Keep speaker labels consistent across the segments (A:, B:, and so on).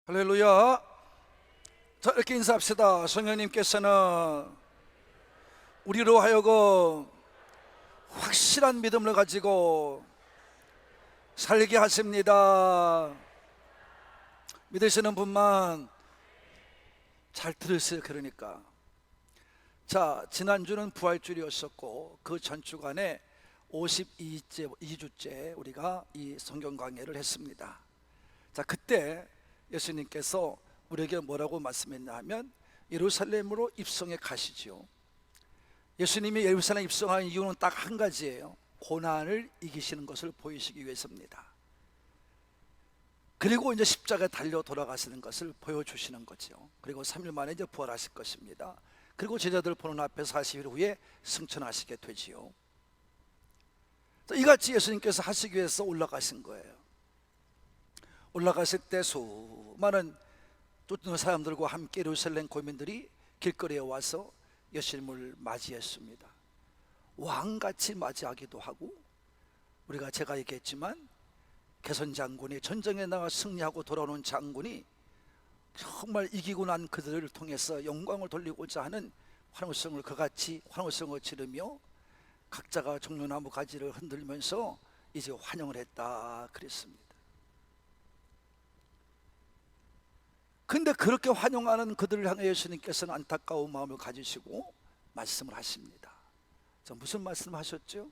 A: 할렐루야. 자, 이렇게 인사합시다. 성령님께서는 우리로 하여금 확실한 믿음을 가지고 살게 하십니다. 믿으시는 분만 잘 들으세요. 그러니까 자, 지난주는 부활주일이었었고 그 전주간에 52주째 우리가 이 성경 강해를 했습니다. 자, 그때 예수님께서 우리에게 뭐라고 말씀했냐 하면 예루살렘으로 입성해 가시죠. 예수님이 예루살렘 입성한 이유는 딱 한 가지예요. 고난을 이기시는 것을 보이시기 위해서입니다. 그리고 이제 십자가에 달려 돌아가시는 것을 보여주시는 거죠. 그리고 3일 만에 이제 부활하실 것입니다. 그리고 제자들 보는 앞에 40일 후에 승천하시게 되지요. 이같이 예수님께서 하시기 위해서 올라가신 거예요. 올라가실 때 수많은 쫓는 사람들과 함께 예루살렘 고민들이 길거리에 와서 예수님을 맞이했습니다. 왕같이 맞이하기도 하고, 우리가 제가 얘기했지만 개선 장군이 전쟁에 나가 승리하고 돌아오는 장군이 정말 이기고 난 그들을 통해서 영광을 돌리고자 하는 환호성을 그같이 환호성을 지르며 각자가 종려나무 가지를 흔들면서 이제 환영을 했다 그랬습니다. 근데 그렇게 환영하는 그들을 향해 예수님께서는 안타까운 마음을 가지시고 말씀을 하십니다. 자, 무슨 말씀 하셨죠?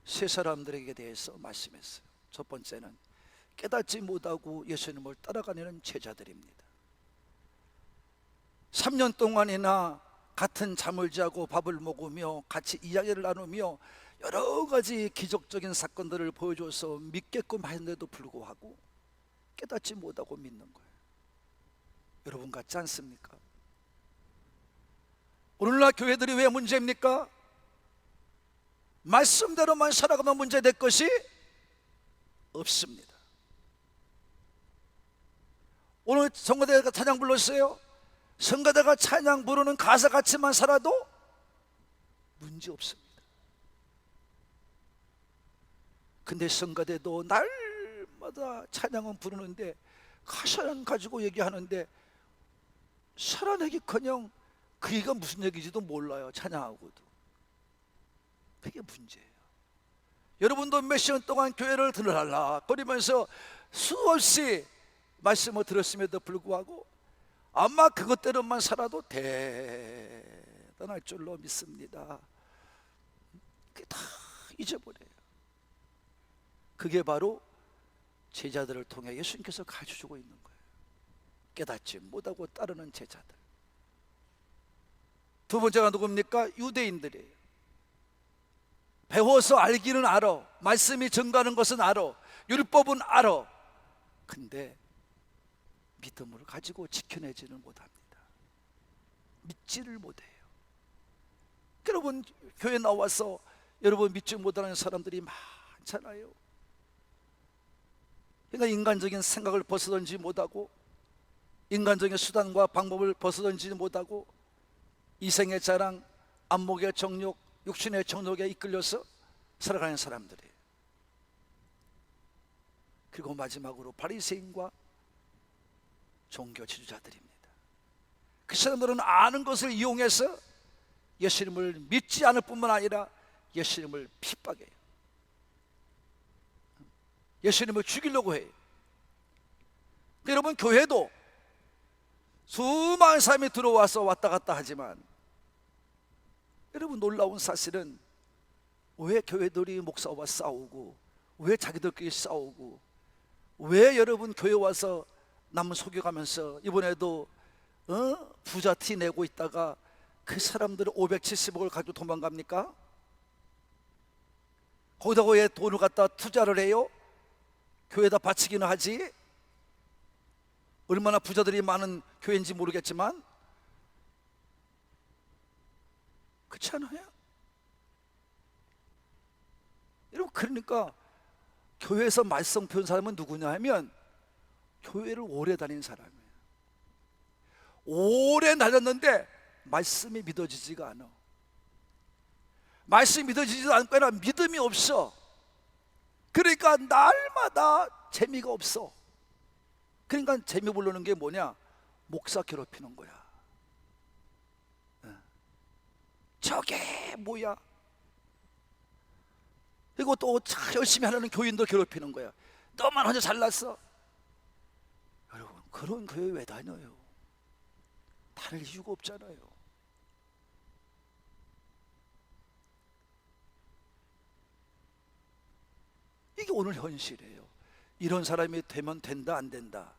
A: 세 사람들에게 대해서 말씀했어요. 첫 번째는 깨닫지 못하고 예수님을 따라가려는 제자들입니다. 3년 동안이나 같은 잠을 자고 밥을 먹으며 같이 이야기를 나누며 여러 가지 기적적인 사건들을 보여줘서 믿게끔 하는데도 불구하고 깨닫지 못하고 믿는 거예요. 여러분 같지 않습니까? 오늘날 교회들이 왜 문제입니까? 말씀대로만 살아가면 문제될 것이 없습니다. 오늘 성가대가 찬양 불렀어요. 성가대가 찬양 부르는 가사 같이만 살아도 문제 없습니다. 근데 성가대도 날마다 찬양은 부르는데 가사는 가지고 얘기하는데 살아내기커녕 그게 무슨 얘기인지도 몰라요. 찬양하고도. 그게 문제예요. 여러분도 몇 시간 동안 교회를 들으려거리면서 수없이 말씀을 들었음에도 불구하고 아마 그것대로만 살아도 대단할 줄로 믿습니다. 그게 다 잊어버려요. 그게 바로 제자들을 통해 예수님께서 가르쳐주고 있는 거예요. 깨닫지 못하고 따르는 제자들. 두 번째가 누굽니까? 유대인들이에요. 배워서 알기는 알아. 말씀이 증거하는 것은 알아. 율법은 알아. 근데 믿음을 가지고 지켜내지는 못합니다. 믿지를 못해요. 여러분 교회 나와서 여러분 믿지 못하는 사람들이 많잖아요. 그러니까 인간적인 생각을 벗어던지지 못하고 인간적인 수단과 방법을 벗어던지지 못하고 이생의 자랑, 안목의 정욕, 육신의 정욕에 이끌려서 살아가는 사람들이에요. 그리고 마지막으로 바리새인과 종교 지도자들입니다. 그 사람들은 아는 것을 이용해서 예수님을 믿지 않을 뿐만 아니라 예수님을 핍박해요. 예수님을 죽이려고 해요. 여러분 교회도 수많은 사람이 들어와서 왔다 갔다 하지만 여러분 놀라운 사실은 왜 교회들이 목사와 싸우고 왜 자기들끼리 싸우고 왜 여러분 교회 와서 남 속여가면서 이번에도 부자 티 내고 있다가 그 사람들은 570억을 가지고 도망갑니까? 거기다가 왜 돈을 갖다 투자를 해요? 교회에다 바치기는 하지. 얼마나 부자들이 많은 교회인지 모르겠지만 그렇지 않아요? 여러분 그러니까 교회에서 말씀 배운 사람은 누구냐 하면 교회를 오래 다닌 사람이에요. 오래 다녔는데 말씀이 믿어지지가 않아. 말씀이 믿어지지도 않거나 믿음이 없어. 그러니까 날마다 재미가 없어. 그러니까 재미 부르는 게 뭐냐? 목사 괴롭히는 거야. 저게 뭐야? 그리고 또 열심히 하려는 교인들 괴롭히는 거야. 너만 혼자 잘났어. 여러분, 그런 교회 왜 다녀요? 다닐 이유가 없잖아요. 이게 오늘 현실이에요. 이런 사람이 되면 된다, 안 된다?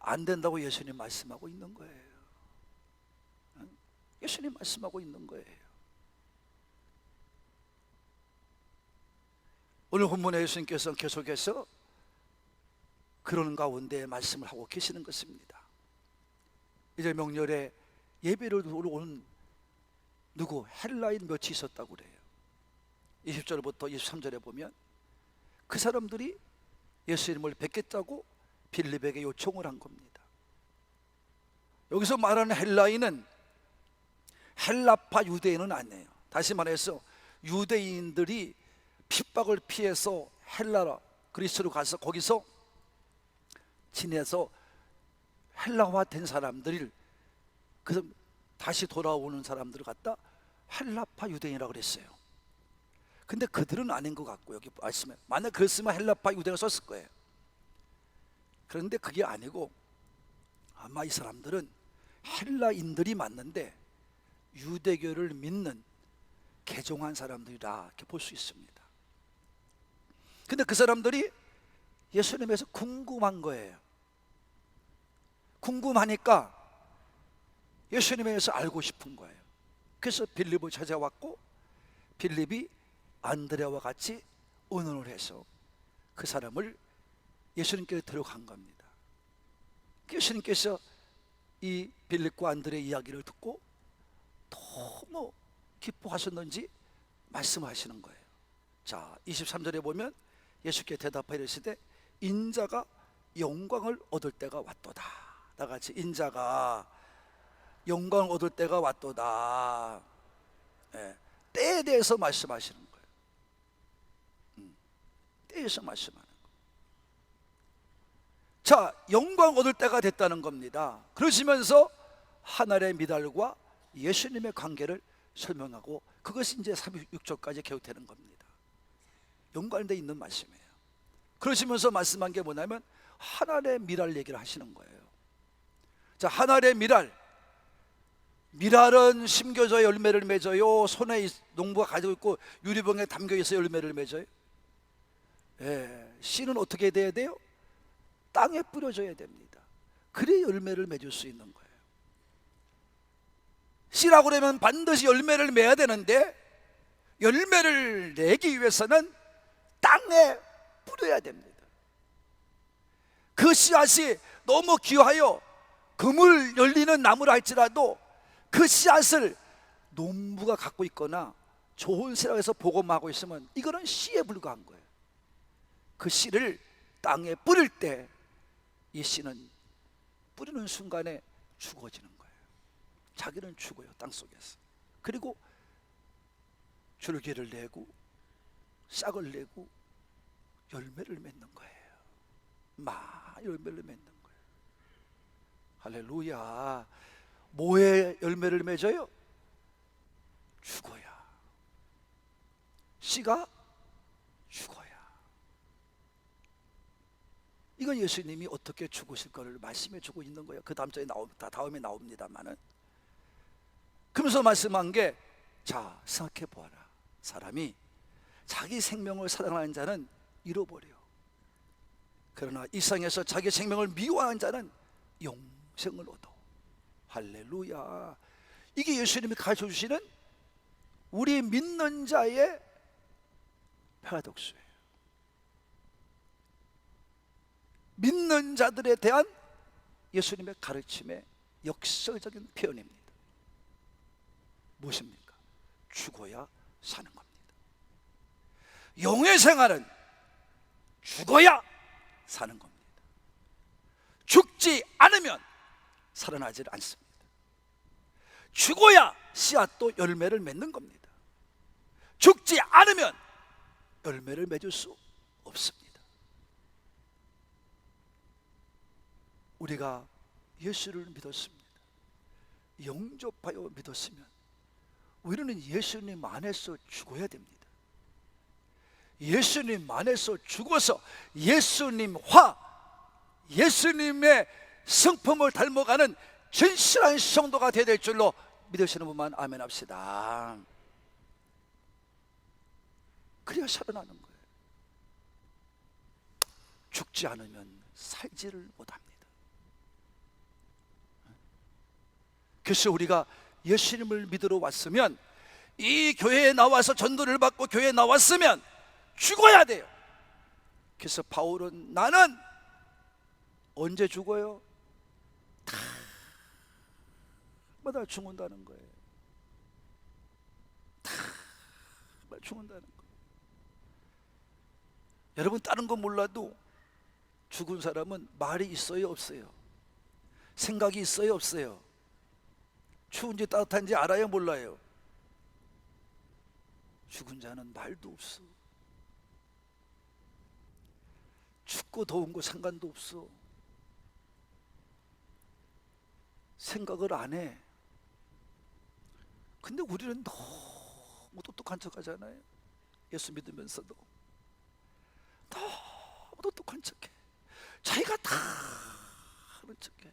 A: 안 된다고 예수님 말씀하고 있는 거예요. 예수님 말씀하고 있는 거예요. 오늘 본문에 예수님께서 계속해서 그런 가운데 말씀을 하고 계시는 것입니다. 이제 명절에 예배를 드리러 오는 누구 헬라인 몇이 있었다고 그래요. 20절부터 23절에 보면 그 사람들이 예수님을 뵙겠다고 빌립에게 요청을 한 겁니다. 여기서 말하는 헬라인은 헬라파 유대인은 아니에요. 다시 말해서 유대인들이 핍박을 피해서 헬라 그리스로 가서 거기서 지내서 헬라화된 사람들을, 그래서 다시 돌아오는 사람들을 갖다 헬라파 유대인이라고 그랬어요. 근데 그들은 아닌 것 같고, 여기 말씀에 만약 그랬으면 헬라파 유대인을 썼을 거예요. 그런데 그게 아니고 아마 이 사람들은 헬라인들이 맞는데 유대교를 믿는 개종한 사람들이라 이렇게 볼 수 있습니다. 근데 그 사람들이 예수님에서 궁금한 거예요. 궁금하니까 예수님에 대해서 알고 싶은 거예요. 그래서 빌립을 찾아왔고 빌립이 안드레와 같이 의논을 해서 그 사람을 예수님께 데려간 겁니다. 예수님께서 이 빌립과 안드레의 이야기를 듣고 너무 기뻐하셨는지 말씀하시는 거예요. 자, 23절에 보면 예수께 대답하여 이르시되 인자가 영광을 얻을 때가 왔도다. 나같이 인자가 영광을 얻을 때가 왔도다. 때에 대해서 말씀하시는 거예요. 때에서 말씀하는 거예요. 자, 영광 얻을 때가 됐다는 겁니다. 그러시면서 하늘의 미달과 예수님의 관계를 설명하고 그것이 이제 36절까지 계속되는 겁니다. 연관되어 있는 말씀이에요. 그러시면서 말씀한 게 뭐냐면 하늘의 미랄 얘기를 하시는 거예요. 자, 하늘의 미랄은 심겨져 열매를 맺어요. 손에 농부가 가지고 있고 유리병에 담겨 있어 열매를 맺어요. 씨는 어떻게 돼야 돼요? 땅에 뿌려져야 됩니다. 그래 열매를 맺을 수 있는 거예요. 씨라고 그러면 반드시 열매를 맺어야 되는데 열매를 내기 위해서는 땅에 뿌려야 됩니다. 그 씨앗이 너무 귀하여 그물 열리는 나무라 할지라도 그 씨앗을 농부가 갖고 있거나 좋은 씨라고 해서 보고하고 있으면 이거는 씨에 불과한 거예요. 그 씨를 땅에 뿌릴 때 이 씨는 뿌리는 순간에 죽어지는 거예요. 자기는 죽어요, 땅속에서. 그리고 줄기를 내고 싹을 내고 열매를 맺는 거예요. 열매를 맺는 거예요. 할렐루야. 뭐에 열매를 맺어요? 죽어야. 씨가 죽어야. 이건 예수님이 어떻게 죽으실 거를 말씀해 주고 있는 거예요. 그 다음 절에 다음에 나옵니다만은. 그러면서 말씀한 게, 자, 생각해 보아라. 사람이 자기 생명을 사랑하는 자는 잃어버려. 그러나 이 세상에서 자기 생명을 미워하는 자는 영생을 얻어. 할렐루야. 이게 예수님이 가르쳐 주시는 우리 믿는 자의 파라독스예요. 믿는 자들에 대한 예수님의 가르침의 역설적인 표현입니다. 무엇입니까? 죽어야 사는 겁니다. 영의 생활은 죽어야 사는 겁니다. 죽지 않으면 살아나질 않습니다. 죽어야 씨앗도 열매를 맺는 겁니다. 죽지 않으면 열매를 맺을 수 없습니다. 우리가 예수를 믿었습니다. 영접하여 믿었으면 우리는 예수님 안에서 죽어야 됩니다. 예수님 안에서 죽어서 예수님의 성품을 닮아가는 진실한 성도가 되어야 될 줄로 믿으시는 분만 아멘 합시다. 그래야 살아나는 거예요. 죽지 않으면 살지를 못합니다. 그래서 우리가 예수님을 믿으러 왔으면, 이 교회에 나와서 전도를 받고 교회에 나왔으면 죽어야 돼요. 그래서 바울은 나는 언제 죽어요? 다마다 죽는다는 거예요. 다마다 죽는다는 거예요. 여러분, 다른 건 몰라도 죽은 사람은 말이 있어요, 없어요? 생각이 있어요, 없어요? 추운지 따뜻한지 알아요, 몰라요? 죽은 자는 말도 없어. 춥고 더운 거 상관도 없어. 생각을 안 해. 근데 우리는 너무 똑똑한 척 하잖아요. 예수 믿으면서도 너무 똑똑한 척해. 자기가 다 하는 척해.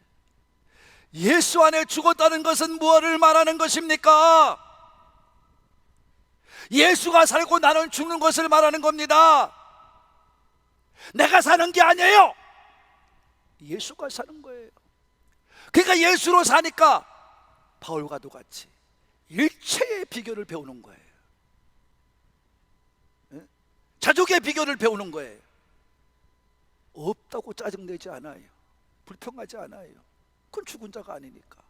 A: 예수 안에 죽었다는 것은 무엇을 말하는 것입니까? 예수가 살고 나는 죽는 것을 말하는 겁니다. 내가 사는 게 아니에요. 예수가 사는 거예요. 그러니까 예수로 사니까 바울과도 같이 일체의 비결을 배우는 거예요. 자족의 비결을 배우는 거예요. 없다고 짜증내지 않아요. 불평하지 않아요. 그건 죽은 자가 아니니까.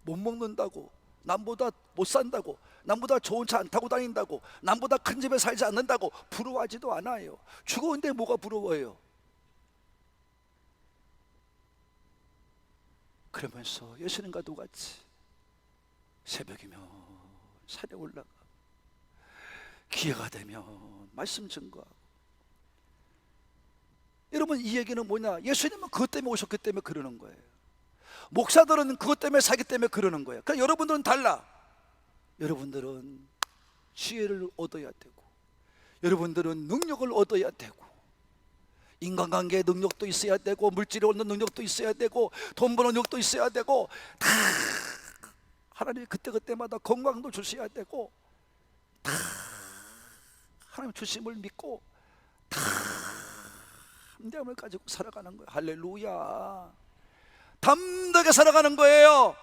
A: 못 먹는다고, 남보다 못 산다고, 남보다 좋은 차 안 타고 다닌다고, 남보다 큰 집에 살지 않는다고 부러워하지도 않아요. 죽었는데 뭐가 부러워요? 그러면서 예수님과도 같이 새벽이면 산에 올라가, 기회가 되면 말씀 증거하고. 여러분, 이 얘기는 뭐냐? 예수님은 그것 때문에 오셨기 때문에 그러는 거예요. 목사들은 그것 때문에 사기 때문에 그러는 거예요. 그러니까 여러분들은 달라. 여러분들은 지혜를 얻어야 되고, 여러분들은 능력을 얻어야 되고, 인간관계의 능력도 있어야 되고, 물질을 얻는 능력도 있어야 되고, 돈 버는 능력도 있어야 되고, 다 하나님이 그때그때마다 건강도 주셔야 되고, 다 하나님 주심을 믿고 다 담대함을 가지고 살아가는 거예요. 할렐루야. 담대하게 살아가는 거예요.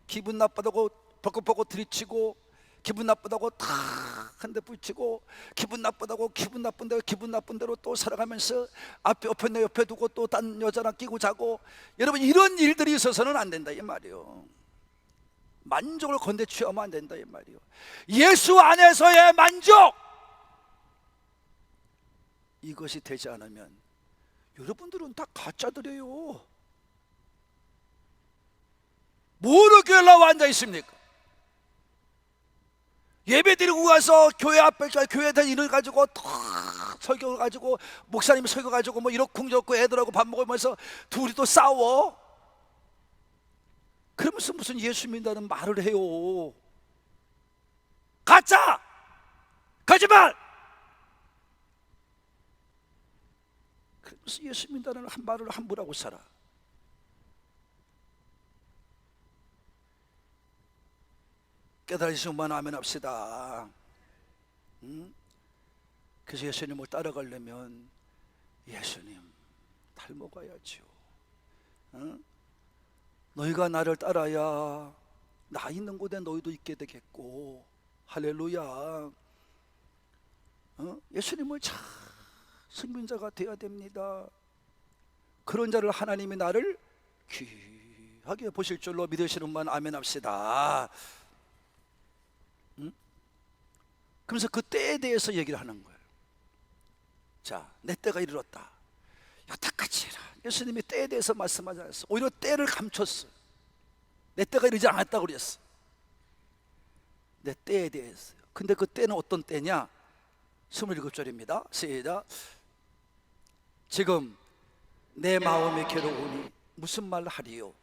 A: 기분 나쁘다고 벅벅벅 들이치고, 기분 나쁘다고 다 한 대 붙이고, 기분 나쁘다고 기분 나쁜 대로 또 살아가면서 앞에 옆에 두고 또 딴 여자랑 끼고 자고. 여러분, 이런 일들이 있어서는 안 된다 이 말이에요. 만족을 건대 취하면 안 된다 이 말이에요. 예수 안에서의 만족, 이것이 되지 않으면 여러분들은 다 가짜들이에요. 뭐로 교회 나와 앉아 있습니까? 예배 드리고 가서 교회 앞에 교회에다 일을 가지고 설교를 가지고, 목사님이 설교 가지고 뭐 이렇쿵저렇고 애들하고 밥 먹으면서 둘이 또 싸워. 그러면서 무슨 예수 믿는다는 말을 해요. 가짜! 거짓말! 그러면서 예수 믿는다는 한 말을 함부로 하고 살아. 깨달으시면 아멘 합시다. 그래서 예수님을 따라가려면 예수님 닮아가야죠. 너희가 나를 따라야 나 있는 곳에 너희도 있게 되겠고. 할렐루야. 예수님을 잘 섬긴 자가 되어야 됩니다. 그런 자를 하나님이 나를 귀하게 보실 줄로 믿으시는 분 아멘 합시다. 그러면서 그 때에 대해서 얘기를 하는 거예요. 자, 내 때가 이르렀다. 여태까지 해라. 예수님이 때에 대해서 말씀하지 않았어. 오히려 때를 감췄어. 내 때가 이르지 않았다고 그랬어. 내 때에 대해서. 근데 그 때는 어떤 때냐? 27절입니다 시작. 지금 내 마음이 괴로우니 무슨 말 하리요?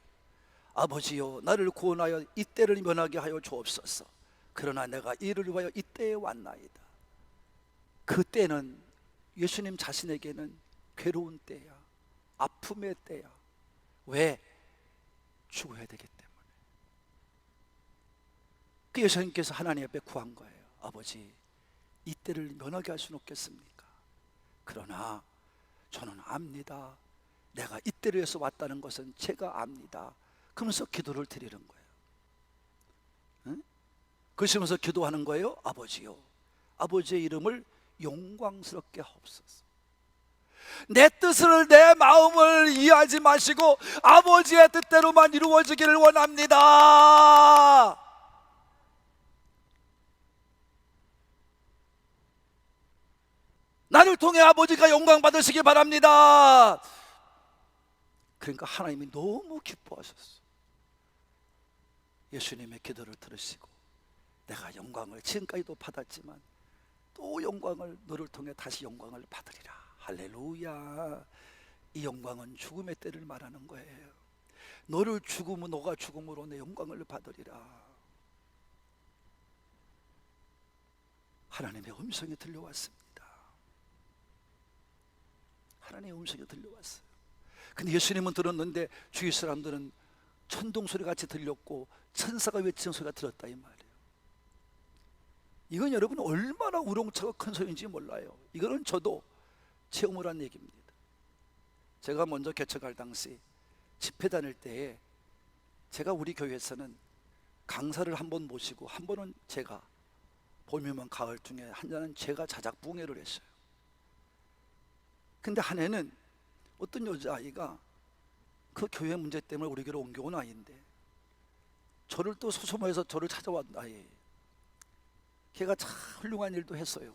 A: 아버지여, 나를 구원하여 이 때를 면하게 하여 주옵소서. 그러나 내가 이를 위하여 이 때에 왔나이다. 그 때는 예수님 자신에게는 괴로운 때야, 아픔의 때야. 왜? 죽어야 되기 때문에. 그 예수님께서 하나님 앞에 구한 거예요. 아버지, 이 때를 면하게 할 수는 없겠습니까? 그러나 저는 압니다. 내가 이 때를 위해서 왔다는 것은 제가 압니다. 그러면서 기도를 드리는 거예요. 응? 그러시면서 기도하는 거예요. 아버지요, 아버지의 이름을 영광스럽게 하옵소서. 내 뜻을, 내 마음을 이해하지 마시고 아버지의 뜻대로만 이루어지기를 원합니다. 나를 통해 아버지가 영광 받으시기 바랍니다. 그러니까 하나님이 너무 기뻐하셨어. 예수님의 기도를 들으시고 내가 영광을 지금까지도 받았지만 또 영광을 너를 통해 다시 영광을 받으리라. 할렐루야. 이 영광은 죽음의 때를 말하는 거예요. 너를 죽음은 너가 죽음으로 내 영광을 받으리라. 하나님의 음성이 들려왔습니다. 하나님의 음성이 들려왔어요. 근데 예수님은 들었는데 주위 사람들은 천둥 소리 같이 들렸고 천사가 외치는 소리가 들었다 이 말이에요. 이건 여러분 얼마나 우렁차고 큰 소리인지 몰라요. 이거는 저도 체험을 한 얘기입니다. 제가 먼저 개척할 당시 집회 다닐 때에 제가 우리 교회에서는 강사를 한 번 모시고 한 번은 제가, 봄이면 가을 중에 한 잔은 제가 자작붕해를 했어요. 근데 한 해는 어떤 여자아이가 그 교회 문제 때문에 우리 교회로 옮겨온 아이인데 저를 또 소소모해서 저를 찾아왔 아이. 걔가 참 훌륭한 일도 했어요.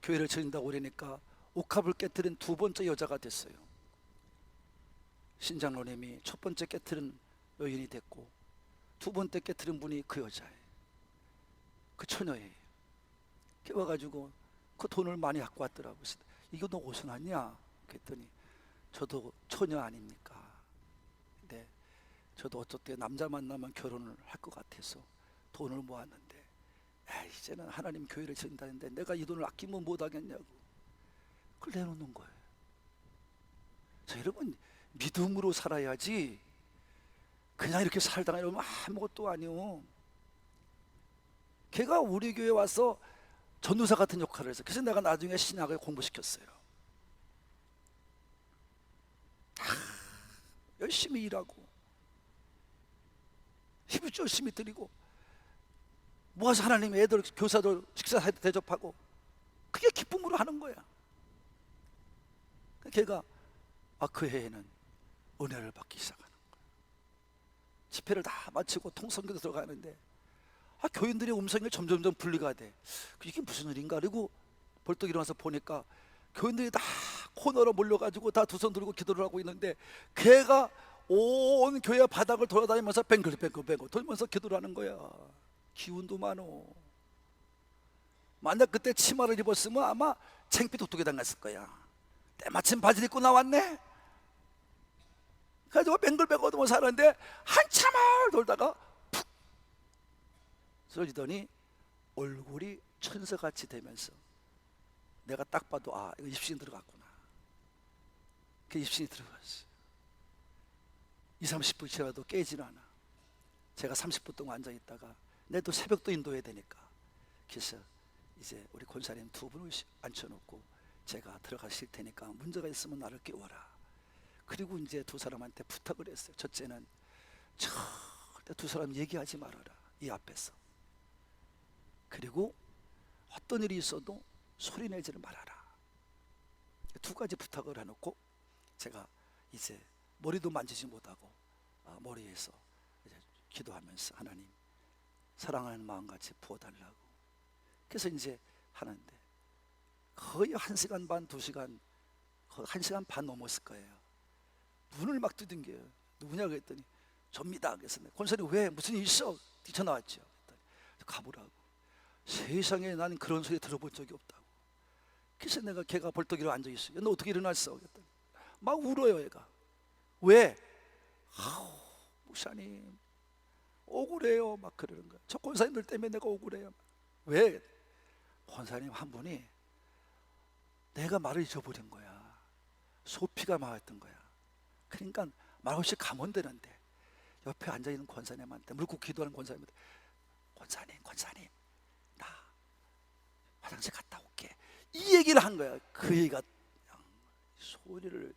A: 교회를 차린다고 그러니까 옥합을 깨뜨린 두 번째 여자가 됐어요. 신장로님이 첫 번째 깨뜨린 여인이 됐고 두 번째 깨뜨린 분이 그 여자예요. 그 처녀예요. 걔 와가지고 그 돈을 많이 갖고 왔더라고요. 이거 너 어디서 났냐? 그랬더니 저도 처녀 아닙니까? 근데 저도 어떻게 남자 만나면 결혼을 할 것 같아서 돈을 모았는데 이제는 하나님 교회를 지른다는데 내가 이 돈을 아끼면 못하겠냐고 그걸 내놓는 거예요. 자, 여러분 믿음으로 살아야지 그냥 이렇게 살다가 이러면 아무것도 아니요. 걔가 우리 교회에 와서 전도사 같은 역할을 했어요. 그래서 내가 나중에 신학을 공부시켰어요. 열심히 일하고 힘을 열심히 드리고 모아서 하나님 애들 교사들 식사 대접하고 그게 기쁨으로 하는 거야. 걔가 그 해에는 은혜를 받기 시작하는 거야. 집회를 다 마치고 통성교도 들어가는데 교인들의 음성이 점점점 분리가 돼. 이게 무슨 일인가? 그리고 벌떡 일어나서 보니까 교인들이 다 코너로 몰려가지고 다 두 손 들고 기도를 하고 있는데 걔가 온 교회 바닥을 돌아다니면서 뱅글뱅글 돌면서 기도를 하는 거야. 기운도 많어. 만약 그때 치마를 입었으면 아마 창피톡톡에 당했을 거야. 때마침 바지를 입고 나왔네. 그래가지고 뱅글뱅글 돌면서 사는데 한참을 돌다가 푹 쓰러지더니 얼굴이 천사같이 되면서 내가 딱 봐도 이거 입신이 들어갔구나. 그 입신이 들어갔어. 20-30분 지나도 깨지는 않아. 제가 30분 동안 앉아있다가 내도 새벽도 인도해야 되니까 그래서 이제 우리 권사님 두 분을 앉혀놓고 제가 들어가실 테니까 문제가 있으면 나를 깨워라. 그리고 이제 두 사람한테 부탁을 했어요. 첫째는 절대 두 사람 얘기하지 말아라, 이 앞에서. 그리고 어떤 일이 있어도 소리 내지를 말아라. 두 가지 부탁을 해놓고 제가 이제 머리도 만지지 못하고 머리에서 이제 기도하면서 하나님 사랑하는 마음같이 부어달라고. 그래서 이제 하는데 거의 1시간 반, 2시간 한 시간 반 넘었을 거예요. 문을 막 두둥겨요. 누구냐 그랬더니 접니다. 그래서 권사님 왜 무슨 일 있어? 뛰쳐나왔죠. 가보라고. 세상에 나는 그런 소리 들어본 적이 없다고. 그래서 내가 걔가 벌떡 일어 앉아 있어요. 너 어떻게 일어났어? 그랬더니 막 울어요. 얘가. 왜? 아우, 목사님 억울해요. 막 그러는 거야. 저 권사님들 때문에 내가 억울해요. 왜? 권사님 한 분이 내가 말을 잊어버린 거야. 소피가 말했던 거야. 그러니까 말없이 가면 되는데 옆에 앉아있는 권사님한테 물고 기도하는 권사님한테 권사님 나 화장실 갔다 올게 이 얘기를 한 거야. 그 얘기가 소리를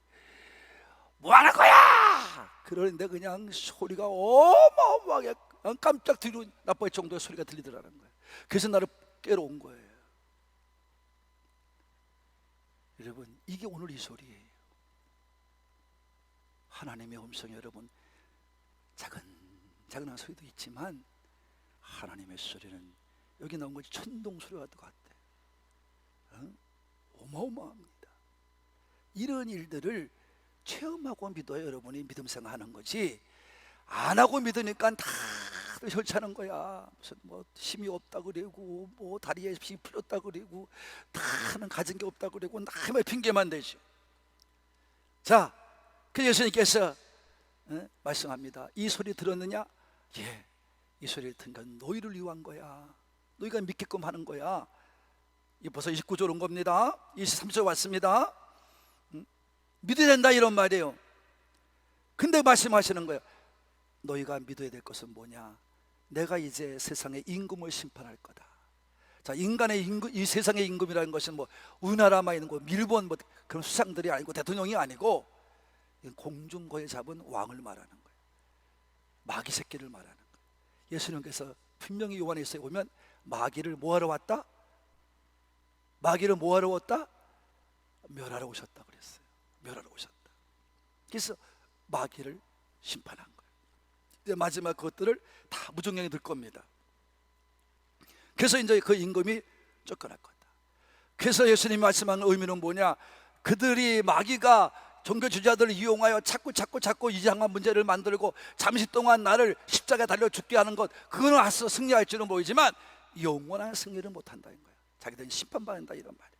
A: 뭐하는 거야 그러는데 그냥 소리가 어마어마하게 깜짝 뒤로 나빠할 정도의 소리가 들리더라는 거야. 그래서 나를 깨러 온 거예요. 여러분 이게 오늘 이 소리예요. 하나님의 음성이 여러분 작은 소리도 있지만 하나님의 소리는 여기 나온 것이 천둥 소리와 같아요. 어마어마합니다. 이런 일들을 체험하고 믿어야 여러분이 믿음 생활하는 거지 안 하고 믿으니까 다들 혈차는 거야. 무슨 뭐 힘이 없다 그러고 뭐 다리에 힘이 풀렸다 그러고 다는 가진 게 없다 그러고 남의 핑계만 대지. 자, 그 예수님께서 말씀합니다. 이 소리 들었느냐? 예, 이 소리를 듣는 건 너희를 위한 거야. 너희가 믿게끔 하는 거야. 이 벌써 29절 온 겁니다. 23절 왔습니다. 믿어야 된다 이런 말이에요. 근데 말씀하시는 거예요. 너희가 믿어야 될 것은 뭐냐? 내가 이제 세상의 임금을 심판할 거다. 자, 인간의 임금, 이 세상의 임금이라는 것은 뭐 우리나라만 있는 거, 일본 뭐 그런 수상들이 아니고 대통령이 아니고 공중거에 잡은 왕을 말하는 거예요. 마귀 새끼를 말하는 거예요. 예수님께서 분명히 요한에서 보면 마귀를 뭐하러 왔다? 마귀를 뭐하러 왔다? 멸하러 오셨다 그랬어요. 멸하러 오셨다. 그래서 마귀를 심판한 거예요. 이제 마지막 그것들을 다 무정령이 들 겁니다. 그래서 이제 그 임금이 쫓겨날 거다. 그래서 예수님이 말씀한 의미는 뭐냐? 그들이 마귀가 종교 주자들을 이용하여 자꾸 이상한 문제를 만들고 잠시 동안 나를 십자가에 달려 죽게 하는 것, 그거는 알아서 승리할 줄은 보이지만 영원한 승리를 못한다는 거야. 자기들은 심판받는다 이런 말이야.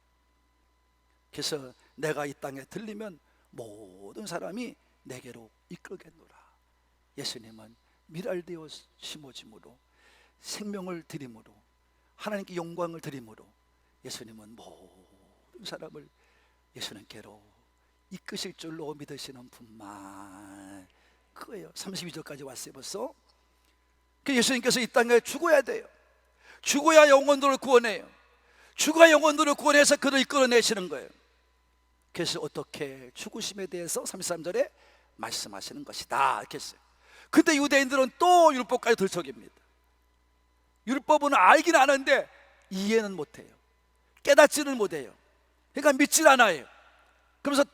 A: 그래서 내가 이 땅에 들리면 모든 사람이 내게로 이끌겠노라. 예수님은 미랄되어 심어짐으로 생명을 드림으로 하나님께 영광을 드림으로 예수님은 모든 사람을 예수님께로 이끄실 줄로 믿으시는 분만 그거예요. 32절까지 왔어요 벌써. 그 예수님께서 이 땅에 죽어야 돼요. 죽어야 영혼들을 구원해요. 죽어야 영혼들을 구원해서 그를 이끌어내시는 거예요. 그래서 어떻게 죽으심에 대해서 33절에 말씀하시는 것이다 이렇게 했어요. 근데 유대인들은 또 율법까지 들썩입니다. 율법은 알긴 아는데 이해는 못해요. 깨닫지는 못해요. 그러니까 믿질 않아요. 그러면서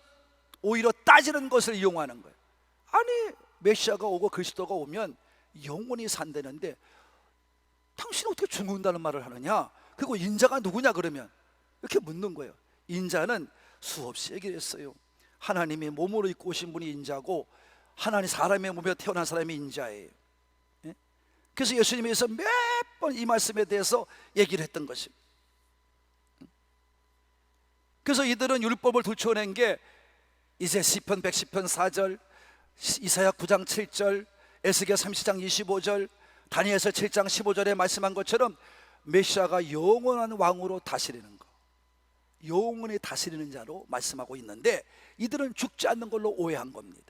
A: 오히려 따지는 것을 이용하는 거예요. 아니 메시아가 오고 그리스도가 오면 영원히 산다는데 당신은 어떻게 죽는다는 말을 하느냐? 그리고 인자가 누구냐 그러면 이렇게 묻는 거예요. 인자는 수없이 얘기를 했어요. 하나님이 몸으로 입고 오신 분이 인자고 하나님 사람의 몸에 태어난 사람이 인자예요. 예? 그래서 예수님께서 몇 번 이 말씀에 대해서 얘기를 했던 것입니다. 그래서 이들은 율법을 들춰낸 게 이제 시편 110편 4절, 이사야 9장 7절, 에스겔 30장 25절, 다니엘서 7장 15절에 말씀한 것처럼 메시아가 영원한 왕으로 다스리는 거, 영원히 다스리는 자로 말씀하고 있는데 이들은 죽지 않는 걸로 오해한 겁니다.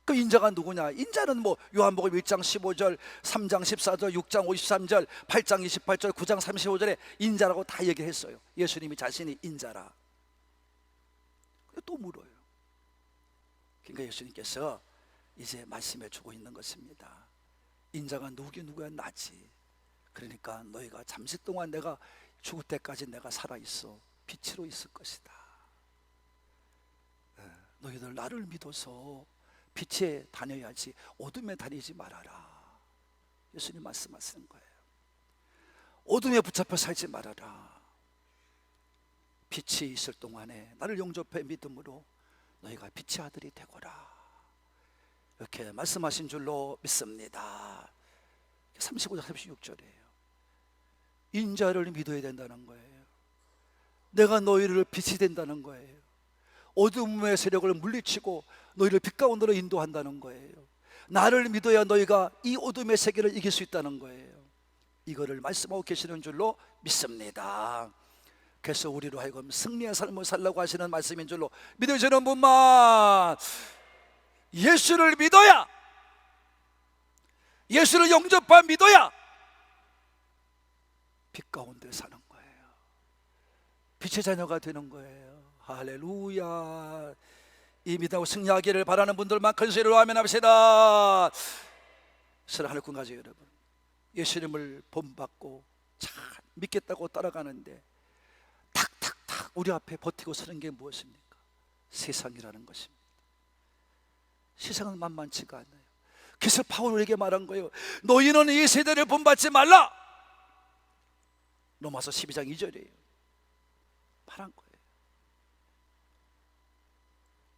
A: 그 인자가 누구냐? 인자는 뭐 요한복음 1장 15절, 3장 14절, 6장 53절, 8장 28절, 9장 35절에 인자라고 다 얘기했어요. 예수님이 자신이 인자라. 또 물어요. 그러니까 예수님께서 이제 말씀해 주고 있는 것입니다. 인자가 누구야? 나지. 그러니까 너희가 잠시 동안 내가 죽을 때까지 내가 살아있어 빛으로 있을 것이다. 너희들 나를 믿어서 빛에 다녀야지 어둠에 다니지 말아라. 예수님 말씀하시는 거예요. 어둠에 붙잡혀 살지 말아라. 빛이 있을 동안에 나를 영접해 믿음으로 너희가 빛의 아들이 되거라, 이렇게 말씀하신 줄로 믿습니다. 35절 36절이에요. 인자를 믿어야 된다는 거예요. 내가 너희를 빛이 된다는 거예요. 어둠의 세력을 물리치고 너희를 빛 가운데로 인도한다는 거예요. 나를 믿어야 너희가 이 어둠의 세계를 이길 수 있다는 거예요. 이거를 말씀하고 계시는 줄로 믿습니다. 그래서 우리로 하여금 승리의 삶을 살라고 하시는 말씀인 줄로 믿으시는 분만 예수를 믿어야, 예수를 영접한 믿어야 빛 가운데 사는 거예요. 빛의 자녀가 되는 거예요. 할렐루야. 이 믿음으로 승리하기를 바라는 분들만 큰 소리로 아멘 합시다. 사랑하는 하늘꾼 가족 여러분, 예수님을 본받고 잘 믿겠다고 따라가는데 탁탁탁 우리 앞에 버티고 서는 게 무엇입니까? 세상이라는 것입니다. 세상은 만만치가 않아요. 그래서 바울에게 말한 거예요. 너희는 이 세대를 본받지 말라. 로마서 12장 2절이에요. 말한 거예요.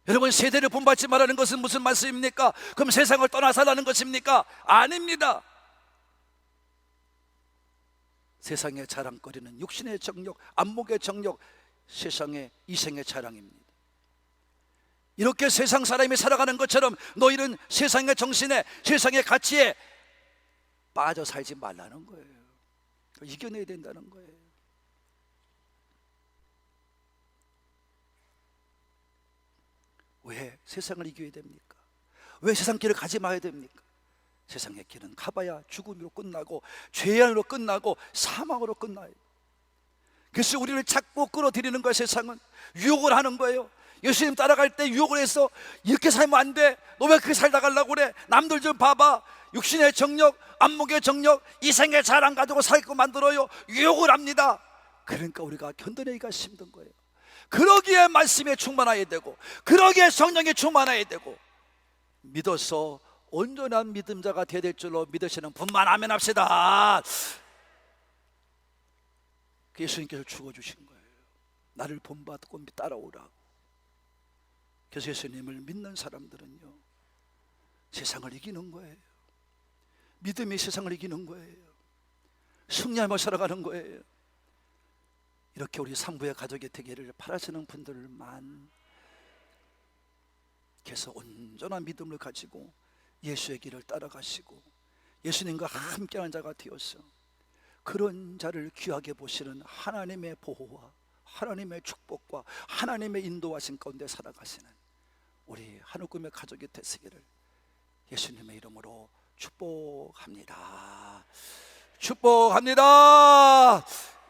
A: 여러분, 세대를 본받지 말라는 것은 무슨 말씀입니까? 그럼 세상을 떠나 살라는 것입니까? 아닙니다. 세상의 자랑거리는 육신의 정욕, 안목의 정욕, 세상의 이생의 자랑입니다. 이렇게 세상 사람이 살아가는 것처럼 너희는 세상의 정신에, 세상의 가치에 빠져 살지 말라는 거예요. 이겨내야 된다는 거예요. 왜 세상을 이겨야 됩니까? 왜 세상 길을 가지 마야 됩니까? 세상의 길은 가봐야 죽음으로 끝나고 죄악으로 끝나고 사망으로 끝나요. 그래서 우리를 자꾸 끌어들이는 거예요. 세상은 유혹을 하는 거예요. 예수님 따라갈 때 유혹을 해서 이렇게 살면 안 돼, 너 왜 그렇게 살다 가려고 그래, 남들 좀 봐봐, 육신의 정력, 안목의 정력, 이생의 자랑 가지고 살고 만들어요. 유혹을 합니다. 그러니까 우리가 견뎌내기가 힘든 거예요. 그러기에 말씀에 충만해야 되고, 그러기에 성령에 충만해야 되고, 믿어서 온전한 믿음자가 되어야 될 줄로 믿으시는 분만 아멘 합시다. 예수님께서 죽어주신 거예요. 나를 본받고 따라오라고. 그래서 예수님을 믿는 사람들은요, 세상을 이기는 거예요. 믿음이 세상을 이기는 거예요. 승리하며 살아가는 거예요. 이렇게 우리 상부의 가족의 되기를 바라시는 분들만 그래서 온전한 믿음을 가지고 예수의 길을 따라가시고 예수님과 함께하는 자가 되어서 그런 자를 귀하게 보시는 하나님의 보호와 하나님의 축복과 하나님의 인도하신 가운데 살아가시는 우리 하늘꿈의 가족이 되시기를 예수님의 이름으로 축복합니다. 축복합니다.